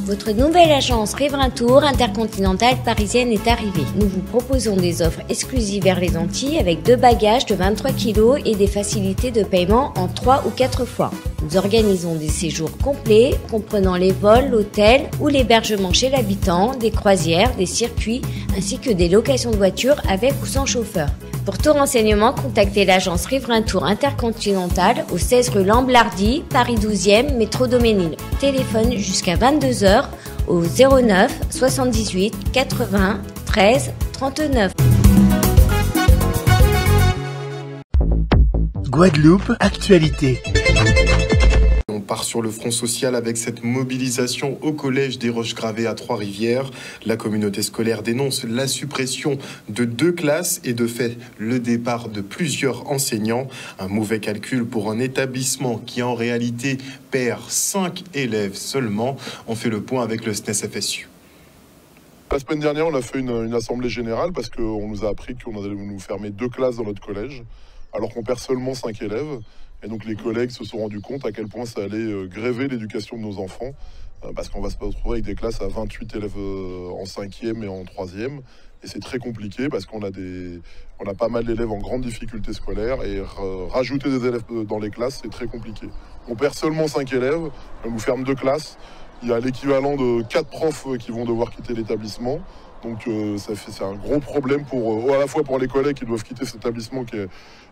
Votre nouvelle agence Riverain Tour intercontinentale parisienne est arrivée. Nous vous proposons des offres exclusives vers les Antilles avec 2 bagages de 23 kg et des facilités de paiement en 3 ou 4 fois. Nous organisons des séjours complets comprenant les vols, l'hôtel ou l'hébergement chez l'habitant, des croisières, des circuits ainsi que des locations de voitures avec ou sans chauffeur. Pour tout renseignement, contactez l'agence Riverain Tour Intercontinentale au 16 rue Lamblardy, Paris 12e, métro Doménil. Téléphone jusqu'à 22 h au 09 78 80 13 39. Guadeloupe, actualité. On part sur le front social avec cette mobilisation au collège des Roches-Gravées à Trois-Rivières. La communauté scolaire dénonce la suppression de 2 classes et de fait le départ de plusieurs enseignants. Un mauvais calcul pour un établissement qui en réalité perd 5 élèves seulement. On fait le point avec le SNES-FSU. La semaine dernière, on a fait une assemblée générale parce qu'on nous a appris qu'on allait nous fermer 2 classes dans notre collège, alors qu'on perd seulement 5 élèves. Et donc les collègues se sont rendus compte à quel point ça allait gréver l'éducation de nos enfants, parce qu'on va se retrouver avec des classes à 28 élèves en 5e et en 3e. Et c'est très compliqué parce qu'on a pas mal d'élèves en grande difficulté scolaire et rajouter des élèves dans les classes, c'est très compliqué. On perd seulement 5 élèves, on nous ferme 2 classes. Il y a l'équivalent de 4 profs qui vont devoir quitter l'établissement. Donc c'est un gros problème à la fois pour les collègues qui doivent quitter cet établissement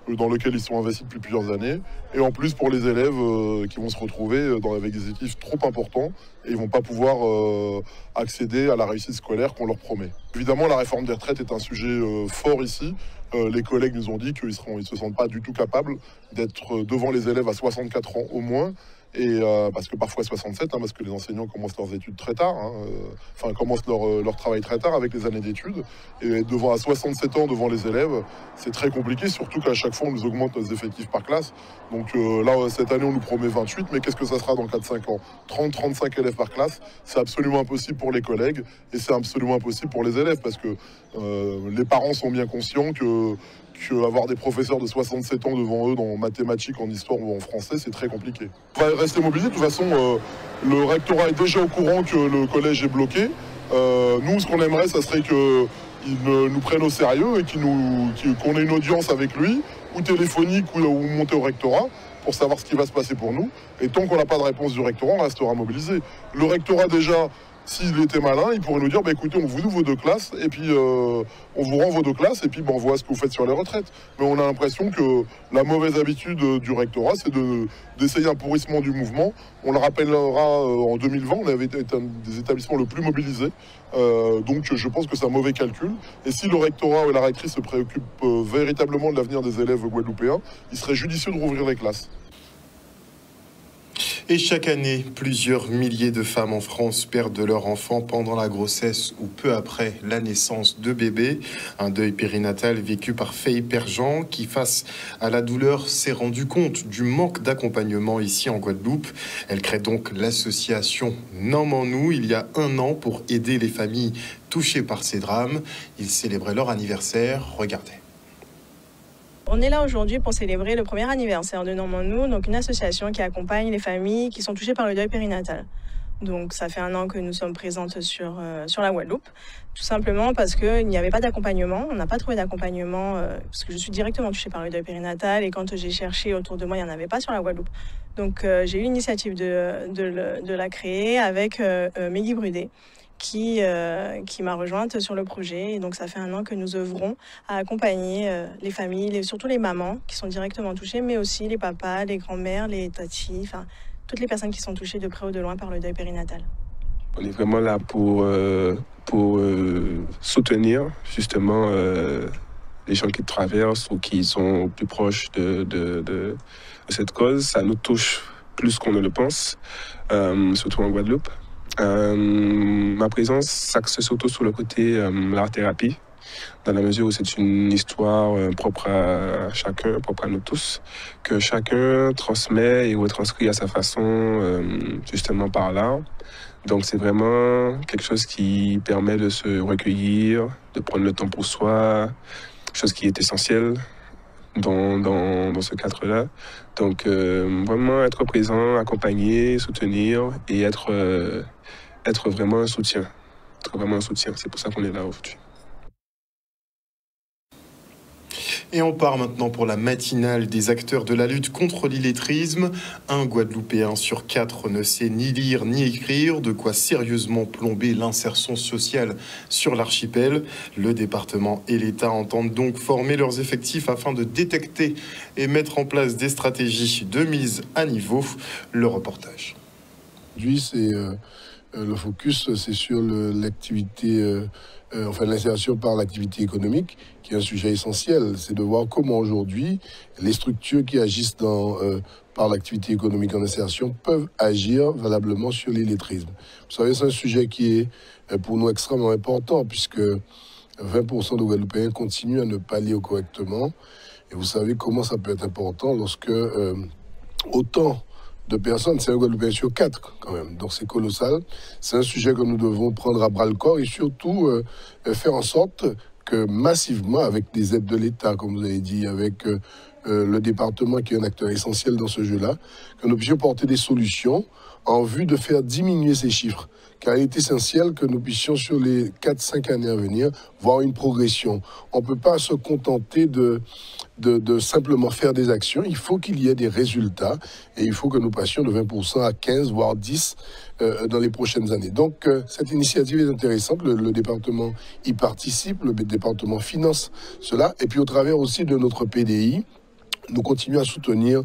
dans lequel ils sont investis depuis plusieurs années, et en plus pour les élèves qui vont se retrouver avec des effectifs trop importants et ils vont pas pouvoir accéder à la réussite scolaire qu'on leur promet. Évidemment, la réforme des retraites est un sujet fort ici. Les collègues nous ont dit qu'ils se sentent pas du tout capables d'être devant les élèves à 64 ans au moins. Et parce que parfois 67, parce que les enseignants commencent leurs études très tard, commencent leur travail très tard avec les années d'études. Et à 67 ans devant les élèves, c'est très compliqué, surtout qu'à chaque fois on nous augmente nos effectifs par classe. Donc là, cette année on nous promet 28, mais qu'est-ce que ça sera dans 4-5 ans? 30-35 élèves par classe, c'est absolument impossible pour les collègues et c'est absolument impossible pour les élèves parce que les parents sont bien conscients qu'avoir des professeurs de 67 ans devant eux dans mathématiques, en histoire ou en français, c'est très compliqué. On va rester mobilisés. De toute façon, le rectorat est déjà au courant que le collège est bloqué. Nous, ce qu'on aimerait, ça serait qu'il nous prenne au sérieux et qu'on ait une audience avec lui, ou téléphonique, ou monter au rectorat, pour savoir ce qui va se passer pour nous. Et tant qu'on n'a pas de réponse du rectorat, on restera mobilisé. Le rectorat, déjà, s'il était malin, il pourrait nous dire écoutez, on vous ouvre vos 2 classes et puis on vous rend vos 2 classes et puis on voit ce que vous faites sur les retraites. Mais on a l'impression que la mauvaise habitude du rectorat, c'est d'essayer un pourrissement du mouvement. On le rappellera en 2020, on avait été un des établissements le plus mobilisés. Donc je pense que c'est un mauvais calcul. Et si le rectorat et la rectrice se préoccupent véritablement de l'avenir des élèves guadeloupéens, il serait judicieux de rouvrir les classes. Et chaque année, plusieurs milliers de femmes en France perdent leur enfant pendant la grossesse ou peu après la naissance de bébé. Un deuil périnatal vécu par Faye Perjean qui, face à la douleur, s'est rendu compte du manque d'accompagnement ici en Guadeloupe. Elle crée donc l'association Nomme-en-nous il y a 1 an pour aider les familles touchées par ces drames. Ils célébraient leur anniversaire. Regardez. On est là aujourd'hui pour célébrer le premier anniversaire de Nomme-en-nous, donc une association qui accompagne les familles qui sont touchées par le deuil périnatal. Donc ça fait 1 an que nous sommes présentes sur la Guadeloupe, tout simplement parce qu'il n'y avait pas d'accompagnement, on n'a pas trouvé d'accompagnement, parce que je suis directement touchée par le deuil périnatal et quand j'ai cherché autour de moi, il n'y en avait pas sur la Guadeloupe. Donc j'ai eu l'initiative de la créer avec Meggy Brudet, qui m'a rejointe sur le projet. Et donc ça fait 1 an que nous œuvrons à accompagner les familles, surtout les mamans qui sont directement touchées, mais aussi les papas, les grands-mères, les tatis, enfin toutes les personnes qui sont touchées de près ou de loin par le deuil périnatal. On est vraiment là pour soutenir justement les gens qui traversent ou qui sont plus proches de cette cause. Ça nous touche plus qu'on ne le pense, surtout en Guadeloupe. Ma présence s'axe surtout sur le côté l'art-thérapie, dans la mesure où c'est une histoire propre à chacun, propre à nous tous, que chacun transmet et retranscrit à sa façon, justement par l'art. Donc c'est vraiment quelque chose qui permet de se recueillir, de prendre le temps pour soi, chose qui est essentielle dans ce cadre-là. Donc vraiment être présent, accompagner, soutenir et être être vraiment un soutien. C'est pour ça qu'on est là aujourd'hui. Et on part maintenant pour la matinale des acteurs de la lutte contre l'illettrisme. Un Guadeloupéen sur 4 ne sait ni lire ni écrire, de quoi sérieusement plomber l'insertion sociale sur l'archipel. Le département et l'État entendent donc former leurs effectifs afin de détecter et mettre en place des stratégies de mise à niveau. Le reportage. Aujourd'hui, le focus, c'est sur l'activité, l'insertion par l'activité économique, qui est un sujet essentiel. C'est de voir comment aujourd'hui les structures qui agissent par l'activité économique en insertion peuvent agir valablement sur l'illettrisme. Vous savez, c'est un sujet qui est pour nous extrêmement important, puisque 20% de Guadeloupéens continuent à ne pas lire correctement. Et vous savez comment ça peut être important lorsque autant de personnes, c'est un Guadeloupéen sur 4 quand même, donc c'est colossal. C'est un sujet que nous devons prendre à bras le corps et surtout faire en sorte que massivement, avec des aides de l'État, comme vous avez dit, avec le département qui est un acteur essentiel dans ce jeu-là, que nous puissions porter des solutions en vue de faire diminuer ces chiffres. Car il est essentiel que nous puissions, sur les 4-5 années à venir, voir une progression. On ne peut pas se contenter de simplement faire des actions. Il faut qu'il y ait des résultats et il faut que nous passions de 20% à 15, voire 10 dans les prochaines années. Donc, cette initiative est intéressante. Le département y participe, le département finance cela. Et puis, au travers aussi de notre PDI, nous continuons à soutenir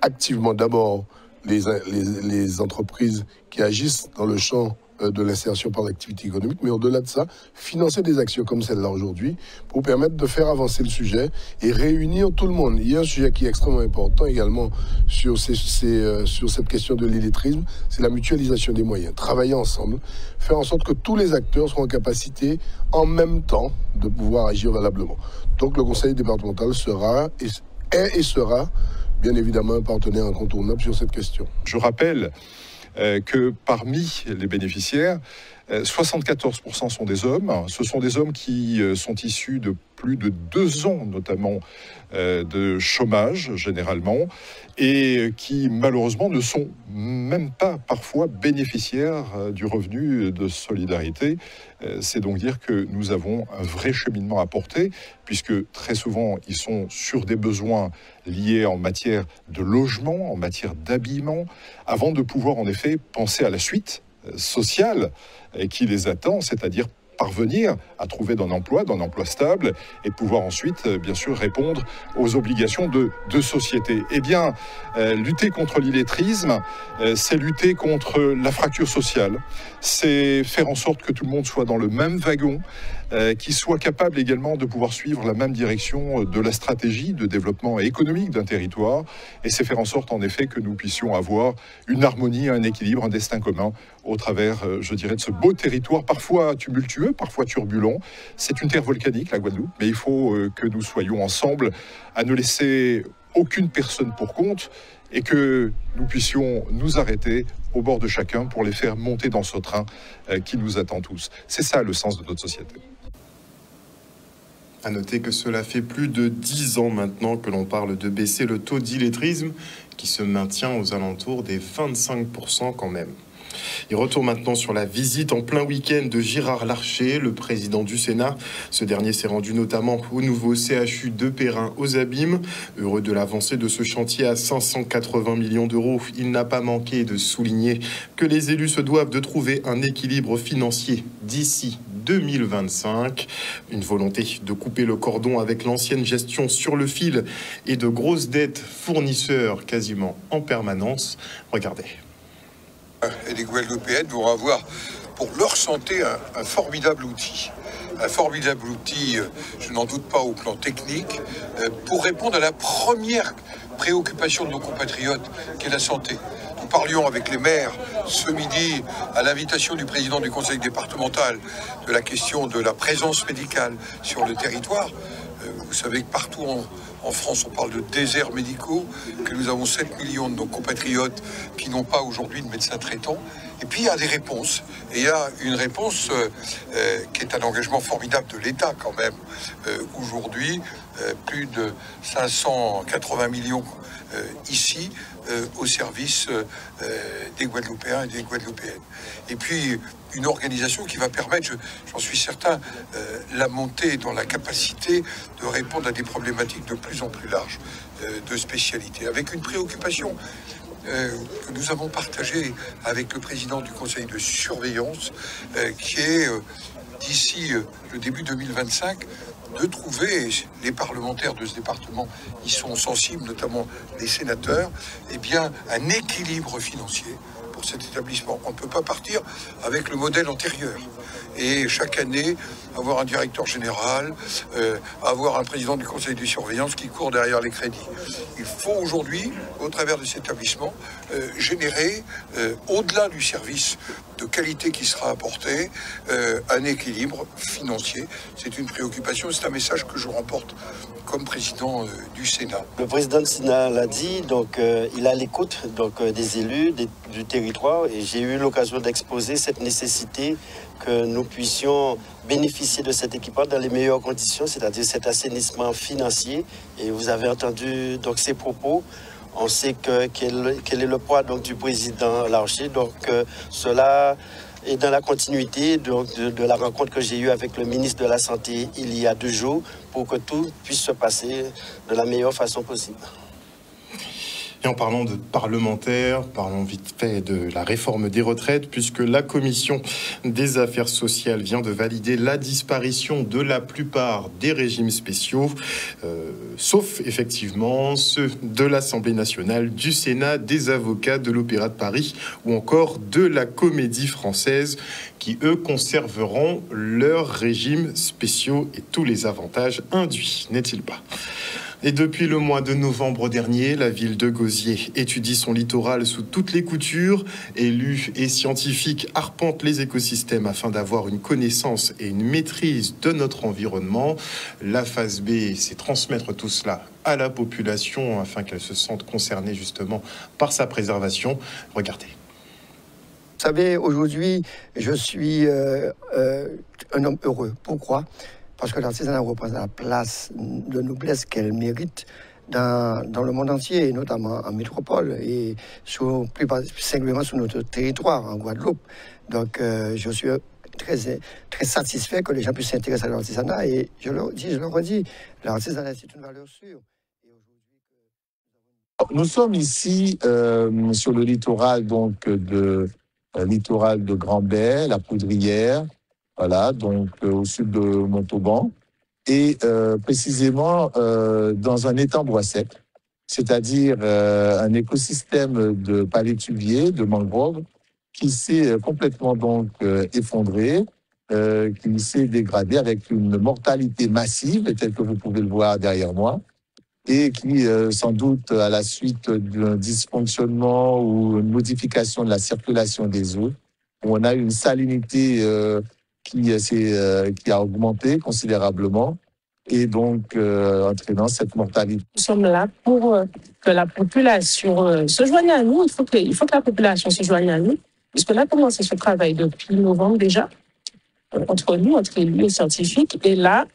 activement d'abord les entreprises qui agissent dans le champ de l'insertion par l'activité économique, mais au-delà de ça, financer des actions comme celle-là aujourd'hui pour permettre de faire avancer le sujet et réunir tout le monde. Il y a un sujet qui est extrêmement important également sur cette question de l'illettrisme, c'est la mutualisation des moyens. Travailler ensemble, faire en sorte que tous les acteurs soient en capacité en même temps de pouvoir agir valablement. Donc le conseil départemental sera bien évidemment un partenaire incontournable sur cette question. Je rappelle que parmi les bénéficiaires, 74% sont des hommes. Ce sont des hommes qui sont issus de plus de 2 ans, notamment de chômage, généralement, et qui, malheureusement, ne sont même pas parfois bénéficiaires du revenu de solidarité. C'est donc dire que nous avons un vrai cheminement à porter, puisque très souvent, ils sont sur des besoins liés en matière de logement, en matière d'habillement, avant de pouvoir, en effet, penser à la suite sociale qui les attend, c'est-à-dire parvenir à trouver un emploi stable et pouvoir ensuite, bien sûr, répondre aux obligations de société. Eh bien, lutter contre l'illettrisme, c'est lutter contre la fracture sociale, c'est faire en sorte que tout le monde soit dans le même wagon, qui soit capable également de pouvoir suivre la même direction de la stratégie de développement économique d'un territoire, et c'est faire en sorte, en effet, que nous puissions avoir une harmonie, un équilibre, un destin commun au travers, je dirais, de ce beau territoire, parfois tumultueux, parfois turbulent. C'est une terre volcanique, la Guadeloupe, mais il faut que nous soyons ensemble à ne laisser aucune personne pour compte et que nous puissions nous arrêter au bord de chacun pour les faire monter dans ce train qui nous attend tous. C'est ça le sens de notre société. À noter que cela fait plus de 10 ans maintenant que l'on parle de baisser le taux d'illettrisme qui se maintient aux alentours des 25% quand même. Il retourne maintenant sur la visite en plein week-end de Gérard Larcher, le président du Sénat. Ce dernier s'est rendu notamment au nouveau CHU de Perrin aux Abîmes. Heureux de l'avancée de ce chantier à 580 millions d'euros, il n'a pas manqué de souligner que les élus se doivent de trouver un équilibre financier d'ici 2025. Une volonté de couper le cordon avec l'ancienne gestion sur le fil et de grosses dettes fournisseurs quasiment en permanence. Regardez. Et les Guadeloupéennes vont avoir pour leur santé un formidable outil. Un formidable outil, je n'en doute pas, au plan technique, pour répondre à la première préoccupation de nos compatriotes, qui est la santé. Nous parlions avec les maires ce midi, à l'invitation du président du conseil départemental, de la question de la présence médicale sur le territoire. Vous savez que partout en France, on parle de déserts médicaux, que nous avons 7 millions de nos compatriotes qui n'ont pas aujourd'hui de médecin traitant. Et puis, il y a des réponses. Et il y a une réponse qui est un engagement formidable de l'État quand même aujourd'hui, plus de 580 millions ici au service des Guadeloupéens et des Guadeloupéennes. Et puis une organisation qui va permettre, j'en suis certain, la montée dans la capacité de répondre à des problématiques de plus en plus larges de spécialité, avec une préoccupation que nous avons partagée avec le président du conseil de surveillance, qui est d'ici le début 2025, de trouver, les parlementaires de ce département y sont sensibles, notamment les sénateurs, eh bien, un équilibre financier pour cet établissement. On ne peut pas partir avec le modèle antérieur. Et chaque année, avoir un directeur général, avoir un président du conseil de surveillance qui court derrière les crédits. Il faut aujourd'hui, au travers de cet établissement, générer, au-delà du service de qualité qui sera apporté, un équilibre financier. C'est une préoccupation, c'est un message que je remporte comme président du Sénat. Le président du Sénat l'a dit, donc il a l'écoute des élus, du territoire, et j'ai eu l'occasion d'exposer cette nécessité que nous puissions bénéficier de cet équipement dans les meilleures conditions, c'est-à-dire cet assainissement financier. Et vous avez entendu donc ces propos. On sait quel est le poids donc, du président Larcher. Donc cela est dans la continuité de la rencontre que j'ai eue avec le ministre de la Santé il y a 2 jours pour que tout puisse se passer de la meilleure façon possible. Et en parlant de parlementaires, parlons vite fait de la réforme des retraites, puisque la commission des affaires sociales vient de valider la disparition de la plupart des régimes spéciaux, sauf effectivement ceux de l'Assemblée nationale, du Sénat, des avocats, de l'Opéra de Paris ou encore de la Comédie Française, qui eux conserveront leurs régimes spéciaux et tous les avantages induits, n'est-il pas ? Et depuis le mois de novembre dernier, la ville de Gosier étudie son littoral sous toutes les coutures. Élus et scientifiques arpentent les écosystèmes afin d'avoir une connaissance et une maîtrise de notre environnement. La phase B, c'est transmettre tout cela à la population afin qu'elle se sente concernée justement par sa préservation. Regardez. Vous savez, aujourd'hui, je suis un homme heureux. Pourquoi ? Parce que l'artisanat représente la place de noblesse qu'elle mérite dans le monde entier, et notamment en métropole, et plus singulièrement sur notre territoire, en Guadeloupe. Donc, je suis très satisfait que les gens puissent s'intéresser à l'artisanat, et je le redis, l'artisanat, c'est une valeur sûre. Nous sommes ici sur le littoral, donc, littoral de Grand-Baie, la Poudrière, voilà, donc au sud de Montauban, et précisément dans un étang bois sec, c'est-à-dire un écosystème de palétuviers, de mangroves, qui s'est complètement donc effondré, qui s'est dégradé avec une mortalité massive, telle que vous pouvez le voir derrière moi, et qui, sans doute, à la suite d'un dysfonctionnement ou une modification de la circulation des eaux, on a une salinité qui a augmenté considérablement et donc entraînant cette mortalité. Nous sommes là pour que la population se joigne à nous. Il faut que la population se joigne à nous, puisque là, commencé ce travail depuis novembre déjà, entre nous, entre élus et scientifiques. Et là,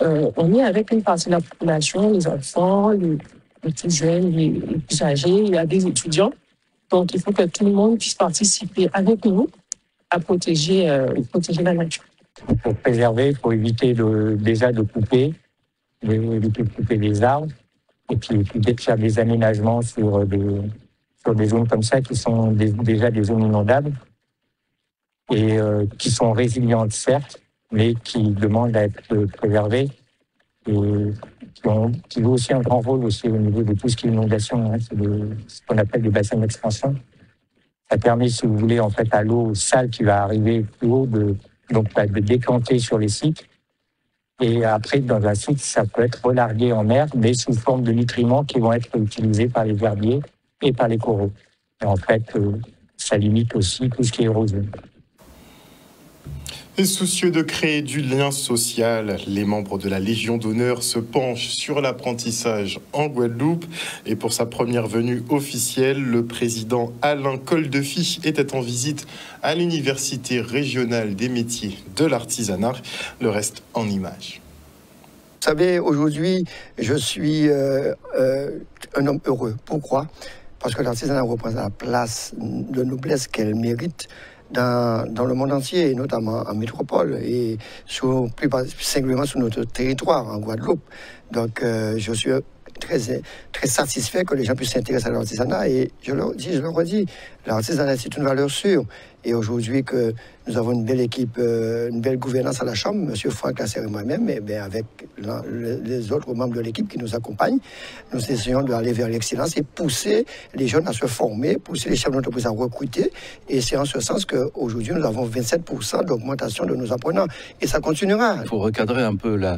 on est avec une partie de la population, les enfants, les plus jeunes, les plus âgés, il y a des étudiants. Donc, il faut que tout le monde puisse participer avec nous à protéger la nature. Pour préserver, il faut éviter déjà de couper les arbres et puis de faire des aménagements sur des zones comme ça qui sont déjà des zones inondables et qui sont résilientes certes, mais qui demandent à être préservées et qui jouent aussi un grand rôle aussi au niveau de tout ce qui est inondation. Hein, c'est ce qu'on appelle des bassins d'expansion. Ça permet, si vous voulez, en fait, à l'eau sale qui va arriver plus haut, de décanter sur les sites. Et après, dans un site, ça peut être relargué en mer, mais sous forme de nutriments qui vont être utilisés par les herbiers et par les coraux. Et en fait, ça limite aussi tout ce qui est érosion. Et soucieux de créer du lien social, les membres de la Légion d'honneur se penchent sur l'apprentissage en Guadeloupe. Et pour sa première venue officielle, le président Alain Coldefy était en visite à l'Université régionale des métiers de l'artisanat. Le reste en images. savez, aujourd'hui, je suis un homme heureux. Pourquoi? Parce que l'artisanat représente la place de noblesse qu'elle mérite dans le monde entier, et notamment en métropole, et plus singulièrement sur notre territoire, en Guadeloupe. Donc, je suis très satisfait que les gens puissent s'intéresser à l'artisanat, et je le redis, l'artisanat, c'est une valeur sûre. Et aujourd'hui que nous avons une belle équipe, une belle gouvernance à la Chambre, M. Franck Lasser et moi-même, et bien avec les autres membres de l'équipe qui nous accompagnent, nous essayons d'aller vers l'excellence et pousser les jeunes à se former, pousser les chefs d'entreprise à recruter. Et c'est en ce sens qu'aujourd'hui, nous avons 27% d'augmentation de nos apprenants. Et ça continuera. Il faut recadrer un peu la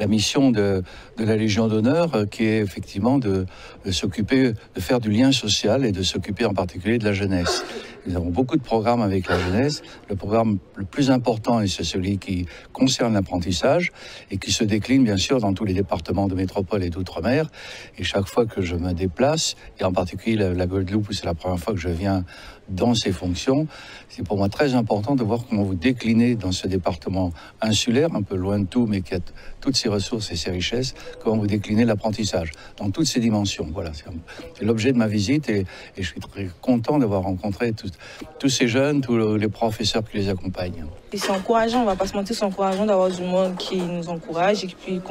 mission de la Légion d'honneur, qui est effectivement de s'occuper, de faire du lien social et de s'occuper en particulier de la jeunesse. Nous avons beaucoup de programmes avec la jeunesse. Le programme le plus important, c'est celui qui concerne l'apprentissage et qui se décline bien sûr dans tous les départements de métropole et d'outre-mer. Et chaque fois que je me déplace, et en particulier la Guadeloupe, où c'est la première fois que je viens dans ces fonctions, c'est pour moi très important de voir comment vous déclinez dans ce département insulaire, un peu loin de tout, mais qui a toutes ses ressources et ses richesses, comment vous déclinez l'apprentissage dans toutes ses dimensions. Voilà, c'est l'objet de ma visite, et je suis très content d'avoir rencontré tous ces jeunes, tous les professeurs qui les accompagnent. C'est encourageant, on ne va pas se mentir, c'est encourageant d'avoir du monde qui nous encourage, et puis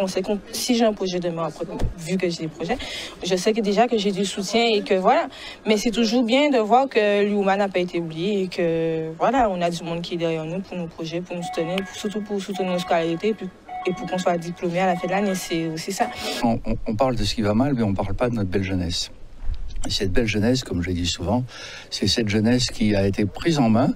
si j'ai un projet demain, après, vu que j'ai des projets, je sais que déjà que j'ai du soutien, et que voilà. Mais c'est toujours bien de voir que l'Human n'a pas été oublié, et que voilà, on a du monde qui est derrière nous pour nos projets, pour nous soutenir, surtout pour soutenir nos scolarités, et pour qu'on soit diplômé à la fin de l'année, c'est aussi ça. On parle de ce qui va mal, mais on ne parle pas de notre belle jeunesse. Et cette belle jeunesse, comme je l'ai dit souvent, c'est cette jeunesse qui a été prise en main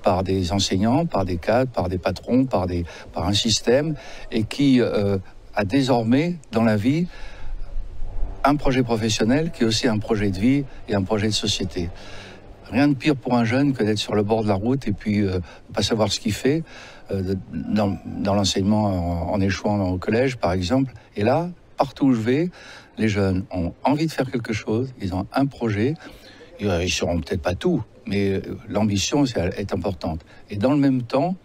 par des enseignants, par des cadres, par des patrons, par un système, et qui a désormais dans la vie un projet professionnel qui est aussi un projet de vie et un projet de société. Rien de pire pour un jeune que d'être sur le bord de la route et puis pas savoir ce qu'il fait dans l'enseignement en échouant au collège, par exemple. Et là, partout où je vais, les jeunes ont envie de faire quelque chose, ils ont un projet, ils ne seront peut-être pas tout, mais l'ambition est importante. Et dans le même temps,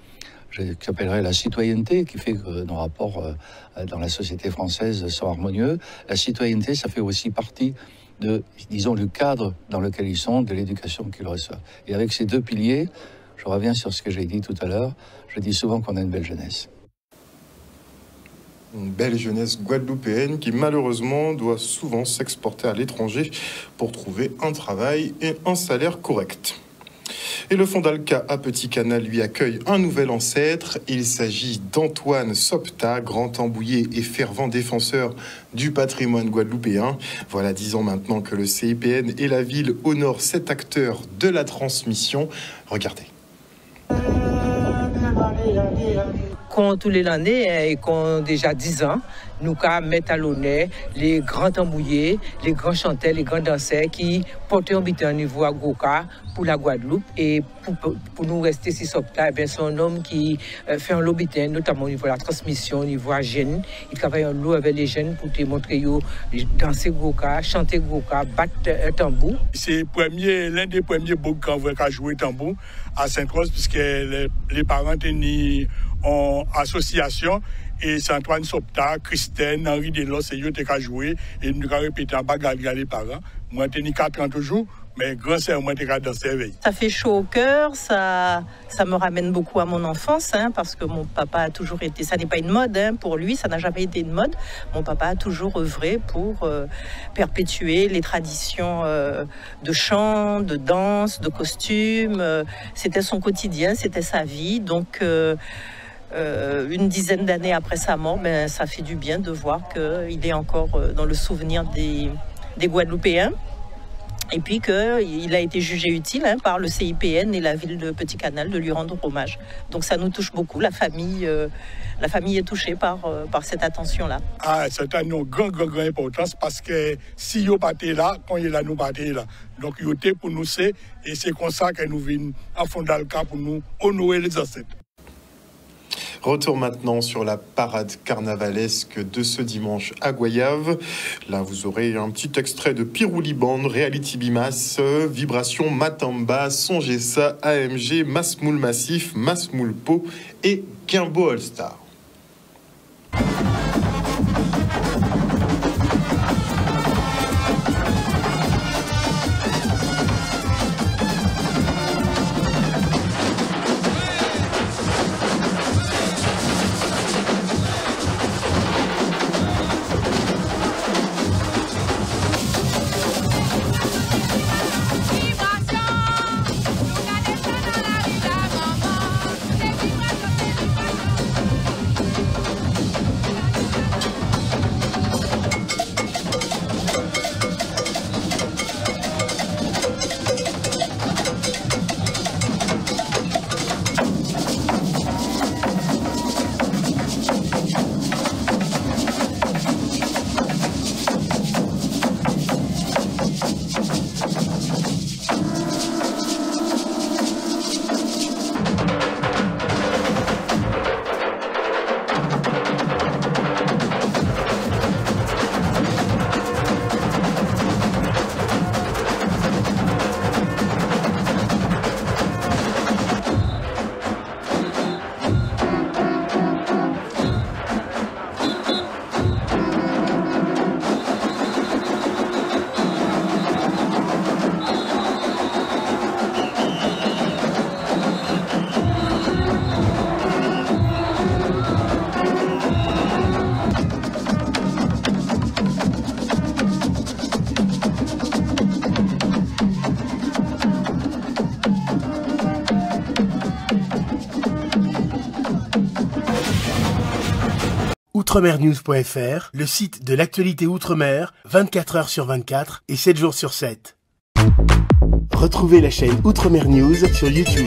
j'appellerais la citoyenneté, qui fait que nos rapports dans la société française sont harmonieux. La citoyenneté, ça fait aussi partie disons, du cadre dans lequel ils sont, de l'éducation qu'ils reçoivent. Et avec ces deux piliers, je reviens sur ce que j'ai dit tout à l'heure, je dis souvent qu'on a une belle jeunesse. Une belle jeunesse guadeloupéenne qui malheureusement doit souvent s'exporter à l'étranger pour trouver un travail et un salaire correct. Et le Fondalca à Petit Canal lui accueille un nouvel ancêtre. Il s'agit d'Antoine Sopta, grand tambouiller et fervent défenseur du patrimoine guadeloupéen. Voilà 10 ans maintenant que le CIPN et la ville honorent cet acteur de la transmission. Regardez. Quand tous les années, et qu'on déjà 10 ans, nous mettons à l'honneur les grands tambouillers, les grands chanteurs, les grands danseurs qui portent un niveau à Goka pour la Guadeloupe. Et pour nous rester si Sopta, c'est un homme qui fait un lobitin, notamment au niveau de la transmission, au niveau des jeunes. Il travaille en lot avec les jeunes pour te montrer danser Goka, chanter Goka, battre un tambour. C'est l'un des premiers boucs qu'on voit jouer tambour à Sainte-Rose, puisque les parents étaient en association. Et c'est Antoine Sopta, Christine, Henri Delos, c'est eux qui ont joué. Et nous avons répété en bagarre les parents. Moi, j'ai 4 ans toujours, mais grand sœur, moi, j'ai dansé. Ça fait chaud au cœur, ça me ramène beaucoup à mon enfance, parce que mon papa a toujours été, ça n'est pas une mode, pour lui, ça n'a jamais été une mode. Mon papa a toujours œuvré pour perpétuer les traditions de chant, de danse, de costume. C'était son quotidien, c'était sa vie, donc... une dizaine d'années après sa mort, ça fait du bien de voir qu'il est encore dans le souvenir des Guadeloupéens, et puis qu'il a été jugé utile par le CIPN et la ville de Petit Canal de lui rendre hommage. Donc ça nous touche beaucoup, la famille est touchée par cette attention-là. C'est une grande importance, parce que si vous partez là, quand il est là, nous partons là. Donc il est pour nous, et c'est comme ça que nous venons à Fondalca pour nous honorer les ancêtres. Retour maintenant sur la parade carnavalesque de ce dimanche à Goyave. Là, vous aurez un petit extrait de Pirouli Band, Reality Bimas, Vibration Matamba, Songessa, AMG, Masmoul Massif, Masmoul Po et Gimbo All Star. outremernews.fr, le site de l'actualité Outre-mer, 24 heures sur 24 et 7 jours sur 7. Retrouvez la chaîne Outremer News sur YouTube.